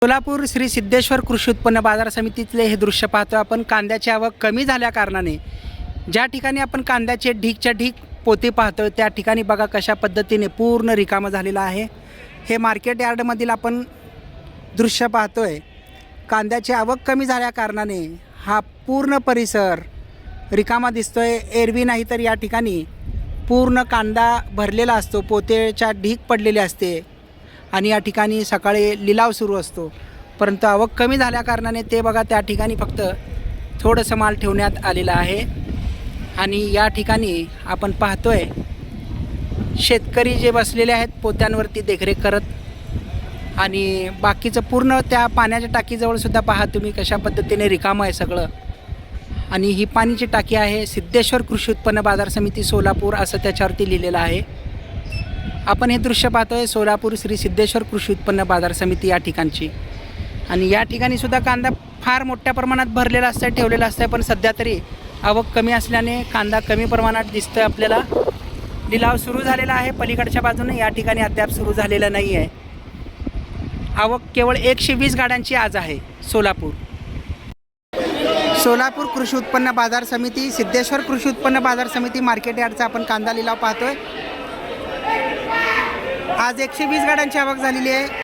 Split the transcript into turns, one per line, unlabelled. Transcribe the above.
सोलापूर श्री सिद्धेश्वर कृषी उत्पन्न बाजार समितीतले हे दृश्य पाहतो आपण। कांद्याची आवक कमी झाल्या कारणाने ज्या ठिकाणी आपण कांद्याचे ढीकच्या ढीक पोते पाहतो त्या ठिकाणी बघा कशा पद्धतीने पूर्ण रिकामं झालेलं आहे। हे मार्केट यार्डमधील आपण दृश्य पाहतोय। कांद्याची आवक कमी झाल्या कारणाने हा पूर्ण परिसर रिकामा दिसतोय। एरवी नाही तर या ठिकाणी पूर्ण कांदा भरलेला असतो, पोतेच्या ढीक पडलेले असते आणि या ठिकाणी सकाळी लिलाव सुरू असतो। परंतु आवक कमी झाल्या कारणाने ते बघा त्या ठिकाणी फक्त थोडंसं माल ठेवण्यात आलेला आहे। आणि या ठिकाणी आपण पाहतोय शेतकरी जे बसलेले आहेत पोत्यांवरती देखरेख करत, आणि बाकीचं पूर्ण त्या पाण्याच्या टाकीजवळ सुद्धा पहा तुम्ही कशा पद्धतीने रिकामं आहे सगळं। आणि ही पाण्याची टाकी आहे सिद्धेश्वर कृषी उत्पन्न बाजार समिती सोलापूर असं त्याच्यावरती लिहिलेलं आहे। आपण हे दृश्य पाहतोय सोलापूर श्री सिद्धेश्वर कृषी उत्पन्न बाजार समिती या ठिकाणची। आणि या ठिकाणी सुद्धा कांदा फार मोठ्या प्रमाणात भरलेला असतं, ठेवलेला असतं, पण सध्या तरी आवक कमी असल्याने कांदा कमी प्रमाणात दिसतोय आपल्याला। लिलाव सुरू झालेला आहे पलीकडच्या बाजूने, या ठिकाणी अद्याप सुरू झालेलं नाही आहे। आवक केवळ 120 गाड्यांची आज आहे। सोलापूर कृषी उत्पन्न बाजार समिती सिद्धेश्वर कृषी उत्पन्न बाजार समिती मार्केट यार्डचा आपण कांदा लिलाव पाहतोय। आज 120 गाड्यांची आवक झालेली आहे।